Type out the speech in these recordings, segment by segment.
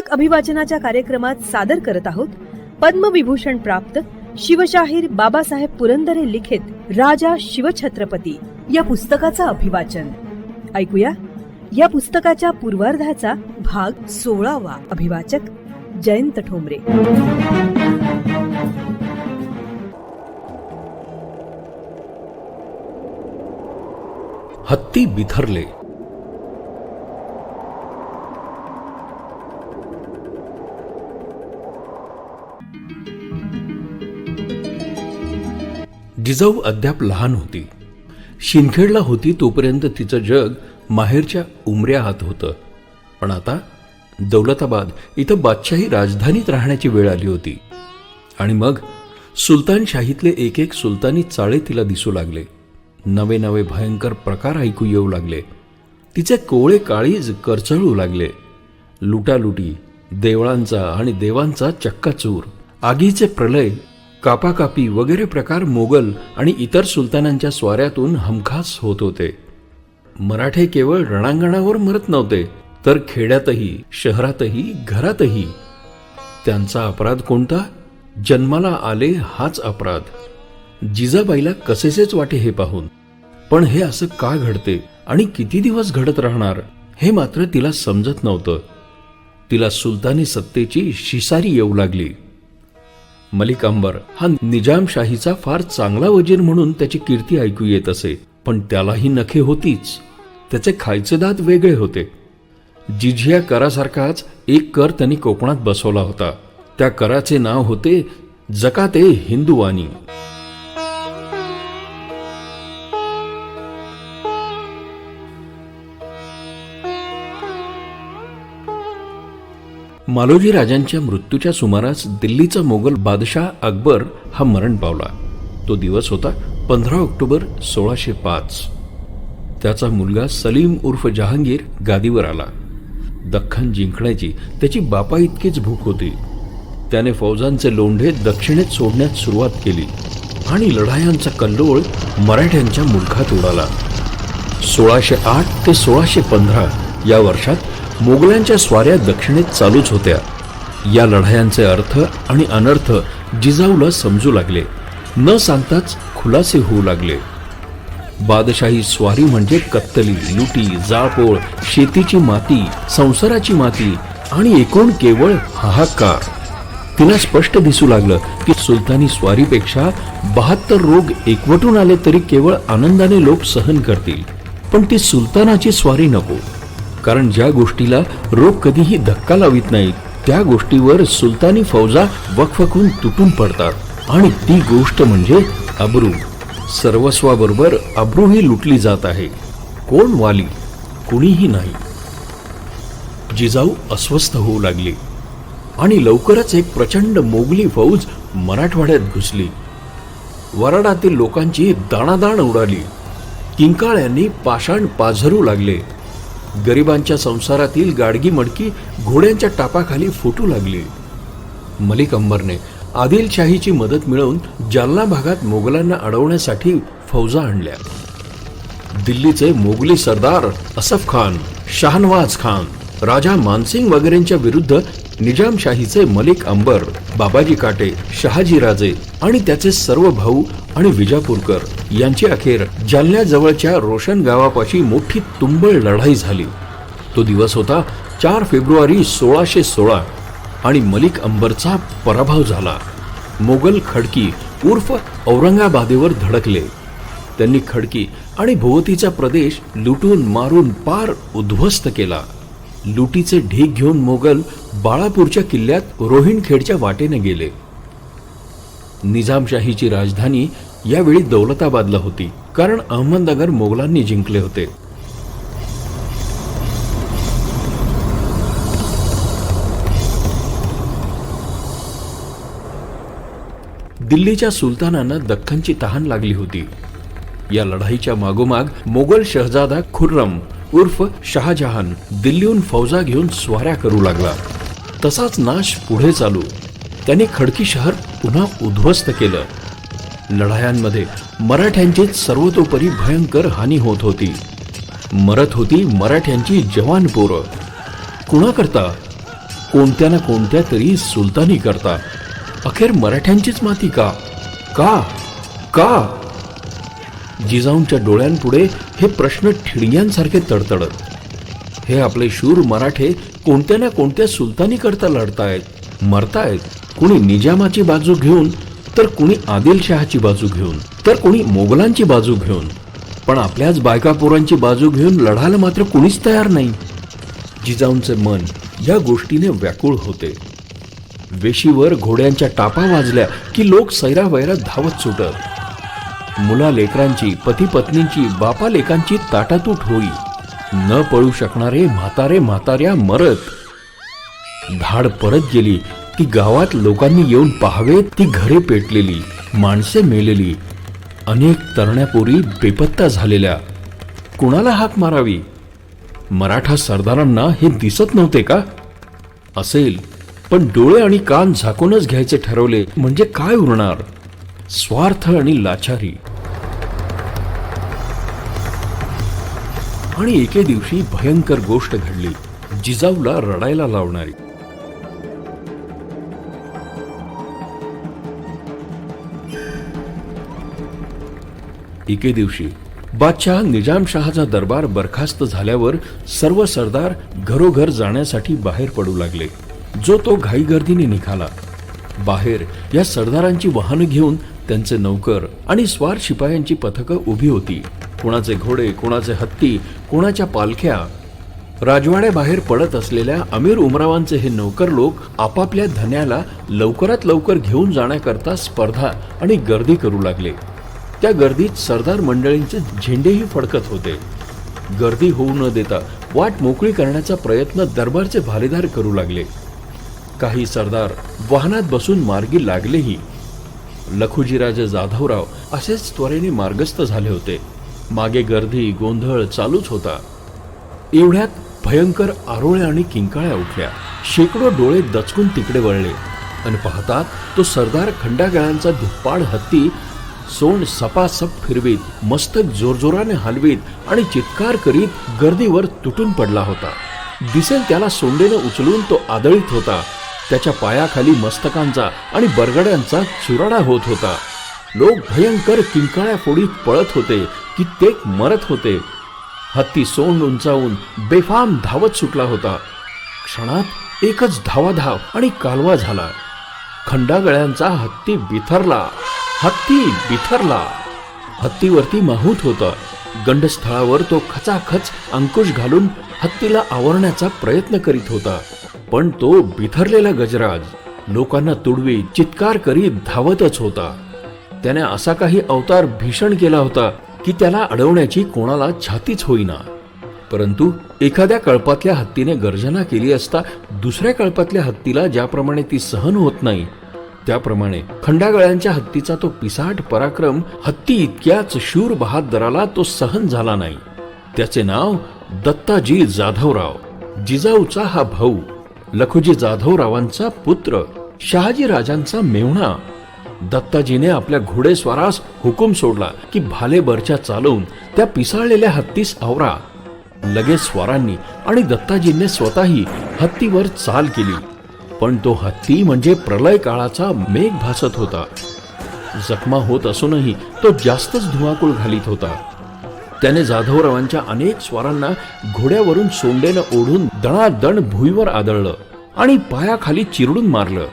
पुस्तक अभिवाचनाच्या कार्यक्रमात सादर करत आहोत पद्मविभूषण प्राप्त शिवशाहीर बाबासाहेब पुरंदरे लिखित राजा शिवछत्रपती या पुस्तकाचं अभिवाचन. ऐकूया या पुस्तकाच्या पूर्वार्धाचा भाग 16वा. अभिवाचक जयंत ठोंबरे. हत्ती बिथरले. जिजाऊ अद्याप लहान होती. शिंदखेडला होती तोपर्यंत तिचं जग माहेरच्या उमऱ्याहात होतं. पण आता दौलताबाद इथं बादशाही राजधानीत राहण्याची वेळ आली होती. आणि मग सुलतानशाहीतले एक एक सुलतानी चाळे तिला दिसू लागले. नवे नवे भयंकर प्रकार ऐकू येऊ लागले. तिचे कोवळे काळीज करचळू लागले. लुटालुटी, देवळांचा आणि देवांचा चक्काचूर, आगीचे प्रलय, कापाकापी वगैरे प्रकार मोगल आणि इतर सुलतानांच्या स्वाऱ्यातून हमखास होत होते. मराठे केवळ रणांगणावर मरत नव्हते, तर खेड्यातही, शहरातही, घरातही. त्यांचा अपराध कोणता? जन्माला आले हाच अपराध. जिजाबाईला कसेसेच वाटे हे पाहून. पण हे असं का घडते आणि किती दिवस घडत राहणार हे मात्र तिला समजत नव्हतं. तिला सुलतानी सत्तेची शिसारी येऊ लागली. मलिक अंबर हा निजामशाहीचा फार चांगला वजीर म्हणून त्याची कीर्ती ऐकू येत असे. पण त्यालाही नखे होतीच. त्याचे खायचे दात वेगळे होते. जिझिया करासारखाच एक कर त्यांनी कोकणात बसवला होता. त्या कराचे नाव होते जकाते हिंदुवानी. मालोजी राजांच्या मृत्यूच्या सुमारास दिल्लीचा मोगल बादशाह अकबर हा मरण पावला. तो दिवस होता 15 ऑक्टोबर 1605. त्याचा मुलगा सलीम उर्फ जहांगीर गादीवर आला. दख्खन जिंकण्याची त्याची बापा इतकीच भूक होती. त्याने फौजांचे लोंढे दक्षिणेत सोडण्यास सुरुवात केली आणि लढायांचा कल्लोळ मराठ्यांच्या मुलखात उडाला. 1608 ते 1615 या वर्षात मोगलांच्या स्वाऱ्या दक्षिणेत चालूच होत्या. या लढायांचे अर्थ आणि अनर्थ जिजाऊला समजू लागले. न सांगताच खुलासे होऊ लागले. बादशाही स्वारी म्हणजे कत्तली, लुटी, जाळपोळ, शेतीची माती, संसाराची माती आणि एकूण केवळ हाहाकार. तिला स्पष्ट दिसू लागलं की सुलतानी स्वारीपेक्षा 72 रोग एकवटून आले तरी केवळ आनंदाने लोक सहन करतील. पण ती सुलतानाची स्वारी नको. कारण ज्या गोष्टीला रोग कधीही धक्का लावित नाहीत त्या गोष्टीवर सुलतानी फौजा वकवकून तुटून पडतात. आणि ती गोष्ट म्हणजे अब्रू. सर्वस्वाबरोबर अब्रूही लुटली जात आहे. कोण वाली? कुणीही नाही. जिजाऊ अस्वस्थ होऊ लागली आणि लवकरच एक प्रचंड मोगली फौज मराठवाड्यात घुसली. वराडातील लोकांची दाणादाण उडाली. किंकाळ्यांनी पाषाण पाझरू लागले. गरिबांच्या संसारातील गाडगी मडकी घोड्यांच्या टापाखाली फुटू लागली. मलिक अंबरने आदिलशाहीची मदत मिळवून जालना भागात मोगलांना अडवण्यासाठी फौजा आणल्या. दिल्लीचे मोगली सरदार असफ खान, शाहनवाज खान, राजा मानसिंग वगैरेंच्या विरुद्ध निजामशाहीचे मलिक अंबर, बाबाजी काटे, शहाजीराजे आणि त्याचे सर्व भाऊ आणि विजापूरकर यांची अखेर जालन्याजवळच्या रोशन गावापाशी मोठी तुंबळ लढाई झाली. तो दिवस होता 4 फेब्रुवारी 1616 आणि मलिक अंबरचा पराभव झाला. मोगल खडकी उर्फ औरंगाबादेवर धडकले. त्यांनी खडकी आणि भोवतीचा प्रदेश लुटून मारून पार उद्ध्वस्त केला. लुटीचे ढीग घेऊन मोगल बाळापूरच्या किल्ल्यात रोहिणखेडच्या वाटेने गेले. निजामशाहीची राजधानी यावेळी दौलताबादला होती, कारण अहमदनगर मोगलांनी जिंकले होते. दिल्लीच्या सुलतानांना दख्खनची तहान लागली होती. या लढाईच्या मागोमाग मोगल शहजादा खुर्रम उर्फ शहाजहान दिल्लीहून फौजा घेऊन स्वाऱ्या करू लागला. तसाच नाश पुढे चालू. त्याने खडकी शहर पुन्हा उद्ध्वस्त केलं. लढायांमध्ये मराठ्यांची सर्वतोपरी भयंकर हानी होत होती. मरत होती मराठ्यांची जवान पोरं. कुणाकरता? कोणत्या ना कोणत्या तरी सुलतानी करता अखेर मराठ्यांचीच माती का का का? जिजाऊंच्या डोळ्यांपुढे हे प्रश्न ठिणग्यांसारखे तडतडत. हे आपले शूर मराठे कोणत्या ना कोणत्या सुलतानी करता लढतायत, मरतायत. कुणी निजामाची बाजू घेऊन, तर कुणी आदिलशहाची बाजू घेऊन, तर कुणी मोगलांची बाजू घेऊन. पण आपल्याच बायका पोरांची बाजू घेऊन लढायला मात्र कुणीच तयार नाही. जिजाऊंचे मन या गोष्टीने व्याकुळ होते. वेशीवर घोड्यांच्या टापा वाजल्या की लोक सैरावैरा धावत सुटत. मुला लेकरांची, पती पत्नींची, बापा लेकांची ताटातूट होई. न पळू शकणारे म्हातारे म्हाताऱ्या मरत. धाड परत गेली की गावात लोकांनी येऊन पाहावे ती घरे पेटलेली, माणसे मेलेली, अनेक तरण्या पोरी बेपत्ता झालेल्या. कुणाला हाक मारावी? मराठा सरदारांना हे दिसत नव्हते का? असेल, पण डोळे आणि कान झाकूनच घ्यायचे ठरवले म्हणजे काय उरणार? स्वार्थ आणि लाचारी. आणि एके दिवशी भयंकर गोष्ट घडली, जिजाऊला रडायला लावणारी. एके दिवशी बादशाह निजामशहाचा दरबार बरखास्त झाल्यावर सर्व सरदार घरोघर जाण्यासाठी बाहेर पडू लागले. जो तो घाईगर्दीने निघाला. बाहेर या सरदारांची वाहनं घेऊन त्यांचे नौकर आणि स्वार शिपायांची पथकं उभी होती. कोणाचे घोडे, कोणाचे हत्ती, कोणाच्या पालख्या. राजवाड्याबाहेर पडत असलेल्या अमीर उमरावांचे हे नौकर लोक आपापल्या धन्याला लवकरात लवकर घेऊन जाण्याकरता स्पर्धा आणि गर्दी करू लागले. त्या गर्दीत सरदार मंडळींचे झेंडेही फडकत होते. गर्दी होऊ न देता वाट मोकळी करण्याचा प्रयत्न दरबारचे भालेदार करू लागले. काही सरदार वाहनात बसून मार्गी लागलेही. लखुजीराजे जाधवराव असेच त्वरेने मार्गस्थ झाले होते. मागे गर्दी, गोंधळ चालूच होता. एवढ्यात भयंकर आरोळ्या आणि किंकाळ्या उठल्या. शेकडो डोळे दचकून तिकडे वळले आणि पाहतात तो सरदार खंडागळ्यांचा धिप्पाड हत्ती सोंड सपासप फिरवीत, मस्तक जोरजोराने हलवीत आणि चित्कार करीत गर्दीवर तुटून पडला होता. दिसेल त्याला सोंडेने उचलून तो आदळीत होता. त्याच्या पायाखाली मस्तकांचा आणि बरगड्यांचा चुराडा होत होता. लोक भयंकर किंकाळ्या फोडीत पळत होते, कित्येक मरत होते. हत्ती सोंड उंचावून बेफाम धावत सुटला होता. क्षणात एकच धावाधाव आणि कालवा झाला. खंडागळ्यांचा हत्ती बिथरला. हत्ती बिथरला. हत्तीवरती माहूत होता. गंडस्थळावर तो खचाखच अंकुश घालून हत्तीला आवरण्याचा प्रयत्न करीत होता. पण तो बिथरलेला गजराज लोकांना तुडवी चित्कार करीत धावतच होता. त्याने असा काही अवतार भीषण केला होता की त्याला अडवण्याची कोणाला छातीच होईना. परंतु एखाद्या कळपातल्या हत्तीने गर्जना केली असता दुसऱ्या कळपातल्या हत्तीला ज्याप्रमाणे ती सहन होत नाही, त्याप्रमाणे खंडागळ्यांच्या हत्तीचा तो पिसाट पराक्रम हत्ती इतक्याच शूर बहादराला तो सहन झाला नाही. त्याचे नाव दत्ताजी जाधवराव. जिजाऊचा हा भाऊ, लखुजी जाधवरावांचा पुत्र, शहाजी राजांचा मेव्हणा. दत्ताजीने आपल्या घोडेस्वारास हुकूम सोडला की भाले बर्च्या चालवून त्या पिसाळलेल्या हत्तीस आवरा. लगेच स्वारांनी आणि दत्ताजींनी स्वतःही हत्तीवर चाल केली. पण तो हत्ती म्हणजे प्रलय काळाचा मेघ भासत होता. जखमा होत असूनही तो जास्तच धुमाकूळ घालीत होता. त्याने जाधवरावांच्या अनेक स्वारांना घोड्यावरून सोंडेनं ओढून दणादण भुईवर आदळलं आणि पायाखाली चिरडून मारलं.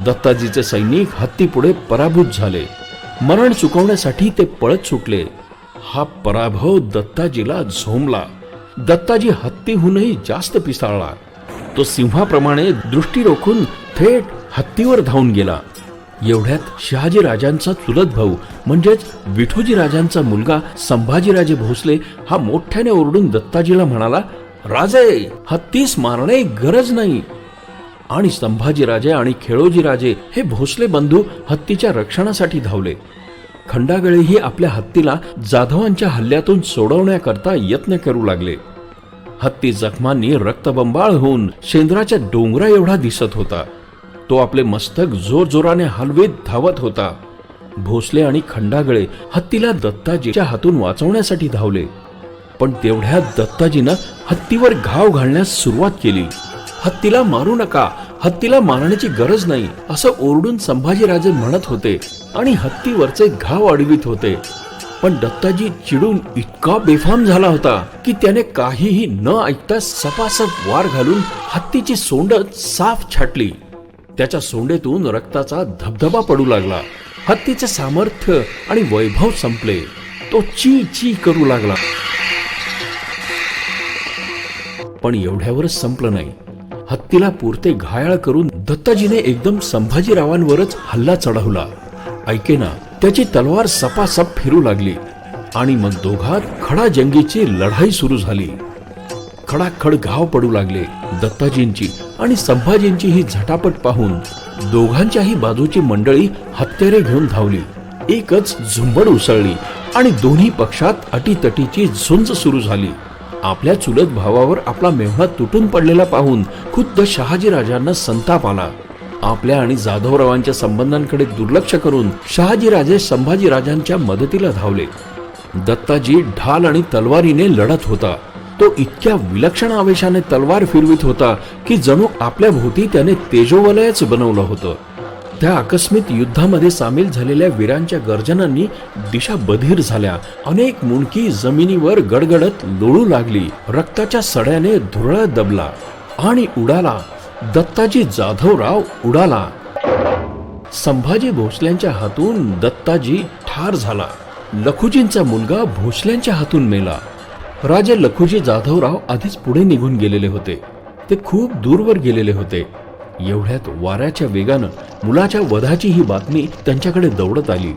दत्ताजीचे सैनिक हत्तीपुढे पराभूत झाले. मरण चुकवण्यासाठी ते पळत सुटले. हा पराभव दत्ताजीला झोंबला. दत्ताजी हत्तीहूनही जास्त पिसाळला. तो सिंहाप्रमाणे दृष्टी रोखून थेट हत्तीवर धावून गेला. एवढ्यात शहाजी राजांचा चुलत भाऊ म्हणजेच विठोजी राजांचा मुलगा संभाजीराजे भोसले हा मोठ्याने ओरडून दत्ताजीला म्हणाला, राजे, हत्तीस मारणे गरज नाही. आणि संभाजीराजे आणि खेळोजीराजे हे भोसले बंधू हत्तीच्या रक्षणासाठी धावले. खंडागळेही आपल्या हत्तीला जाधवांच्या हल्ल्यातून सोडवण्याकरता यत्न करू लागले. हत्ती जखमांनी रक्तबंबाळ होऊन शेंद्राच्या डोंगरा एवढा दिसत होता. तो आपले मस्तक जोरजोराने हलवीत धावत होता. भोसले आणि खंडागळे हत्तीला दत्ताजीच्या हातून वाचवण्यासाठी धावले. पण तेवढ्यात दत्ताजीनं हत्तीवर घाव घालण्यास सुरुवात केली. हत्तीला मारू नका, हत्तीला मारण्याची गरज नाही असं ओरडून संभाजीराजे म्हणत होते आणि हत्तीवरचे घाव अडवित होते. पण दत्ताजी चिडून इतका बेफाम झाला होता की त्याने काहीही न ऐकता सपासप वार घालून हत्तीची सोंड साफ छाटली. त्याच्या सोंडेतून रक्ताचा धबधबा पडू लागला. हत्तीचे सामर्थ्य आणि वैभव संपले. तो ची ची करू लागला. पण एवढ्यावरच संपलं नाही. हत्तीला पुरते घायाळ करून दत्ताजीने एकदम संभाजीरावांवरच हल्ला चढवला. ऐकेना, त्याची तलवार सपासप फिरू लागली आणि मग दोघात खडाजंगीची लढाई सुरू झाली. खडाखड घाव पडू लागले. दत्ताजींची आणि संभाजींची ही झटापट पाहून दोघांच्याही बाजूची मंडळी हत्यारे घेऊन धावली. एकच झुंबड उसळली आणि दोन्ही पक्षात अटीतटीची झुंज सुरू झाली. आपल्या चुलत भावावर आपला मेव्हणा तुटून पडलेला पाहून खुद्द शहाजीराजांना संताप आला. आपल्या आणि जाधवरावांच्या संबंधांकडे दुर्लक्ष करून शहाजीराजे संभाजीराजांच्या मदतीला धावले. दत्ताजी ढाल आणि तलवारीने लढत होता. तो इतक्या विलक्षण आवेशाने तलवार फिरवित होता की जणू आपल्या भोवती त्याने तेजोवलयच बनवलं होतं. त्या आकस्मिक युद्धामध्ये सामील झालेल्या वीरांच्या गर्जनांनी दिशा बधीर झाल्या. अनेक मुंडकी जमिनीवर गडगडत लोळू लागली. रक्ताच्या सड्याने धुरळा दबला आणि उडाला. दत्ताजी जाधवराव उडाला. संभाजी भोसल्यांच्या हातून दत्ताजी ठार झाला. लखुजींचा मुलगा भोसल्यांच्या हातून मेला. राजे लखुजी जाधवराव आधीच पुढे निघून गेलेले होते. ते खूप दूरवर गेलेले होते. एवढ्यात वाऱ्याच्या वेगानं मुलाच्या वधाची ही बातमी त्यांच्याकडे दौडत आली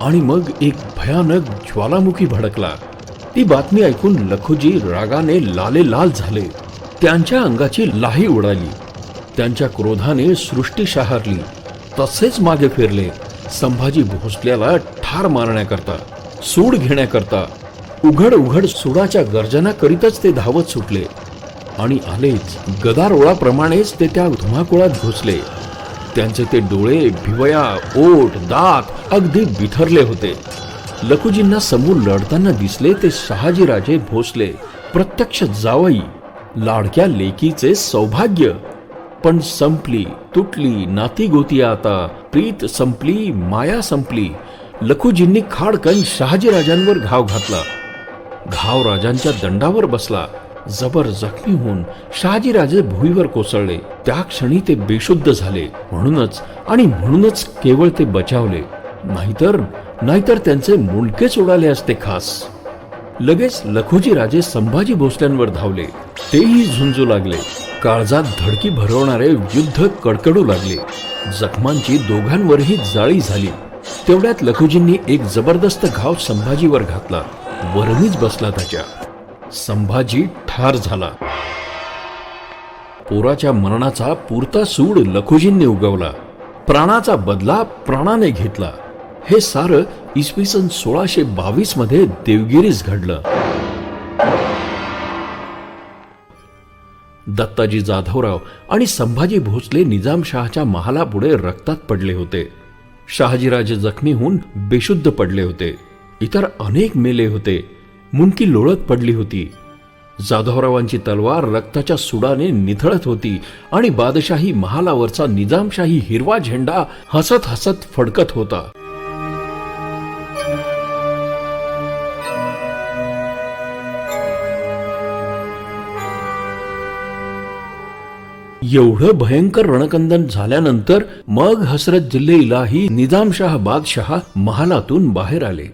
आणि मग एक भयानक ज्वालामुखी भडकला. ती बातमी ऐकून लखुजी रागाने लालेलाल झाले. त्यांच्या अंगाची लाही उडाली. त्यांच्या क्रोधाने सृष्टी शहारली. तसेच मागे फिरले. संभाजी भोसल्याला ठार मारण्याकरता, सूड घेण्याकरता उघड उघड सुडाच्या गर्जना करीतच ते धावत सुटले आणि आलेच गदारोळाप्रमाणेच ते त्या धुमाकुळात घुसले. त्यांचे ते डोळे, भिवया, ओठ, दात अगदी बिथरले होते. लखुजींना समोर लढताना दिसले ते शहाजीराजे भोसले, प्रत्यक्ष जावई, लाडक्या लेकीचे सौभाग्य. पण संपली, तुटली नाती गोती आता. प्रीत संपली, माया संपली. लखुजींनी खाडकन शहाजीराजांवर घाव घातला. घाव राजांच्या दंडावर बसला. जबर जखमी होऊन शहाजीराजे भुईवर कोसळले. त्या क्षणी ते बेशुद्ध झाले. म्हणूनच केवळ ते बचावले. नाहीतर त्यांचे मुंडकेच उडाले असते खास. लगेच लखुजी राजे संभाजी भोसल्यांवर धावले. तेही झुंजू लागले. काळजात धडकी भरवणारे युद्ध कडकडू लागले. जखमांची दोघांवरही जाळी झाली. तेवढ्यात लखुजींनी एक जबरदस्त घाव संभाजीवर घातला. वरणीच बसला त्याच्या. संभाजी ठार झाला. पोराच्या मरणाचा पुरता सूड लखुजींनी उगवला. प्राणाचा बदला प्राणाने घेतला. हे सारं इसवी सन 1622 मध्ये देवगिरीस घडलं. दत्ताजी जाधवराव आणि संभाजी भोसले निजामशहाच्या महालापुढे रक्तात पडले होते. शहाजीराजे जखमी होऊन बेशुद्ध पडले होते. इतर अनेक मेले होते. मुंडकी लोळत पडली होती. जाधवरावांची तलवार रक्ताच्या सुडाने निथळत होती आणि बादशाही महालावरचा निजामशाही हिरवा झेंडा हसत हसत फडकत होता. एवढं भयंकर रणकंदन झाल्यानंतर मग हसरत जिल्हे इलाही निजामशाह बादशाह महालातून बाहेर आले.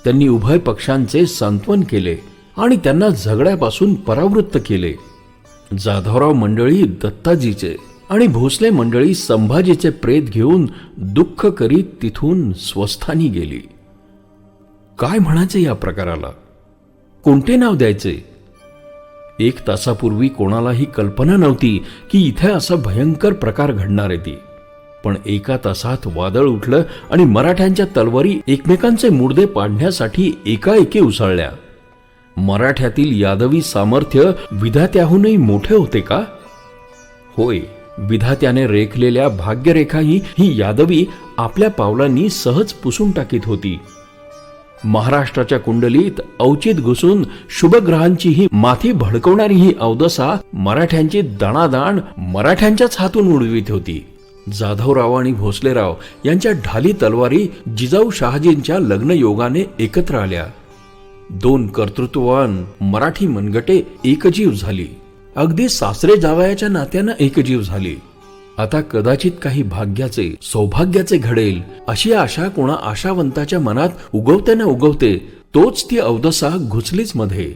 त्यांनी उभय पक्षांचे सांत्वन केले आणि त्यांना झगड्यापासून परावृत्त केले. जाधवराव मंडळी दत्ताजीचे आणि भोसले मंडळी संभाजीचे प्रेत घेऊन दुःख करीत तिथून स्वस्थानी गेली. काय म्हणायचे या प्रकाराला? कोणते नाव द्यायचे? 1 तासापूर्वी कोणालाही कल्पना नव्हती की इथे असा भयंकर प्रकार घडणार आहे. ती पण 1 तासात वादळ उठलं आणि मराठ्यांच्या तलवारी एकमेकांचे मुर्दे पाडण्यासाठी एकाएकी उसळल्या. मराठ्यातील यादवी सामर्थ्य विधात्याहूनही मोठे होते का? होय, विधात्याने रेखलेल्या भाग्यरेखाही ही यादवी आपल्या पावलांनी सहज पुसून टाकीत होती. महाराष्ट्राच्या कुंडलीत अवचित घुसून शुभग्रहांचीही माथी भडकवणारी ही अवदसा मराठ्यांची दणादाण मराठ्यांच्याच हातून उडवीत होती. जाधवराव आणि भोसलेराव यांच्या ढाली तलवारी जिजाऊ शहाजींच्या लग्न योगाने एकत्र आल्या. दोन कर्तृत्ववान मराठी मनगटे एकजीव झाली. अगदी सासरे जावयाच्या नात्यानं एकजीव झाली. आता कदाचित काही भाग्याचे सौभाग्याचे घडेल अशी आशा कोणा आशावंताच्या मनात उगवते न उगवते तोच ती अवदसा घुसलीच मध्ये.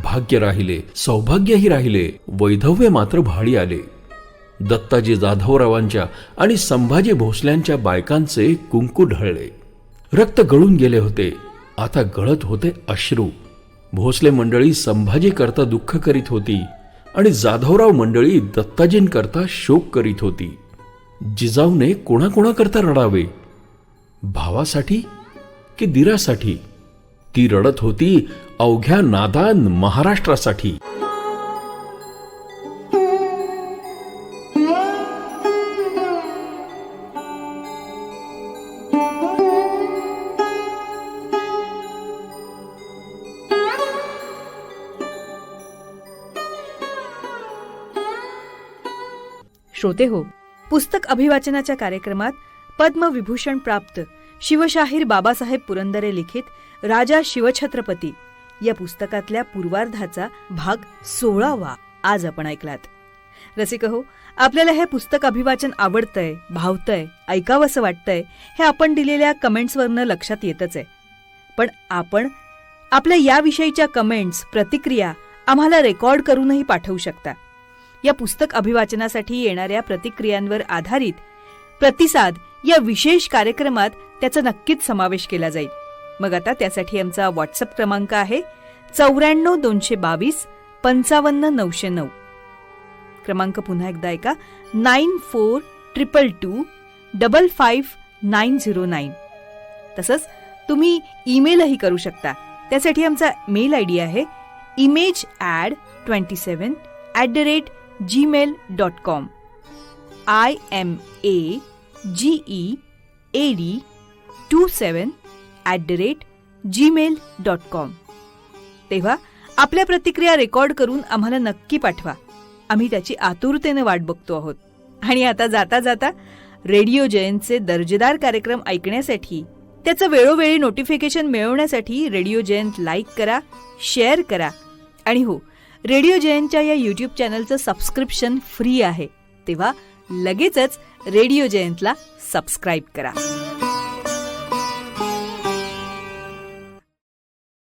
भाग्य राहिले, सौभाग्यही राहिले, वैधव्य मात्र भाडी आले. दत्ताजी जाधवरावांच्या आणि संभाजी भोसल्यांच्या बायकांचे कुंकू ढळले. रक्त गळून गेले होते. आता गळत होते अश्रू. भोसले मंडळी संभाजी करता दुःख करीत होती आणि जाधवराव मंडळी दत्ताजींकरता शोक करीत होती. जिजाऊने कोणाकोणाकरता रडावे? भावासाठी की दिरासाठी? ती रडत होती अवघ्या नादान महाराष्ट्रासाठी. श्रोते हो, पुस्तक अभिवाचनाच्या कार्यक्रमात पद्मविभूषण प्राप्त शिवशाहीर बाबासाहेब पुरंदरे लिखित राजा शिवछत्रपती या पुस्तकातल्या पूर्वार्धाचा भाग 16वा आज आपण ऐकलात. रसिक हो, आपल्याला हे पुस्तक अभिवाचन आवडतंय, भावतंय, ऐकावंसं वाटतंय हे आपण दिलेल्या कमेंट्सवरनं लक्षात येतच आहे. पण आपण आपल्या याविषयीच्या कमेंट्स, प्रतिक्रिया आम्हाला रेकॉर्ड करूनही पाठवू शकता. या पुस्तक अभिवाचनासाठी येणाऱ्या प्रतिक्रियांवर आधारित प्रतिसाद या विशेष कार्यक्रमात त्याचा नक्कीच समावेश केला जाईल. मग आता त्यासाठी आमचा व्हॉट्सअप क्रमांक आहे 94 222 55 909. क्रमांक पुन्हा एकदा ऐका 9422 55 909. तसंच तुम्ही ईमेलही करू शकता. त्यासाठी आमचा मेल आयडी आहे image27@gmail.com. IMAGEAD27@gmail.com. तेव्हा आपल्या प्रतिक्रिया रेकॉर्ड करून आम्हाला नक्की पाठवा. आम्ही त्याची आतुरतेने वाट बघतो आहोत. आणि आता जाता जाता रेडिओ जयंतचे दर्जेदार कार्यक्रम ऐकण्यासाठी, त्याचं वेळोवेळी नोटिफिकेशन मिळवण्यासाठी रेडिओ जयंत लाईक करा, शेअर करा. आणि हो, रेडिओ जयंतच्या या यूट्यूब चॅनलचं सबस्क्रिप्शन फ्री आहे. तेव्हा लगेचच रेडिओ जयंतला सबस्क्राईब करा.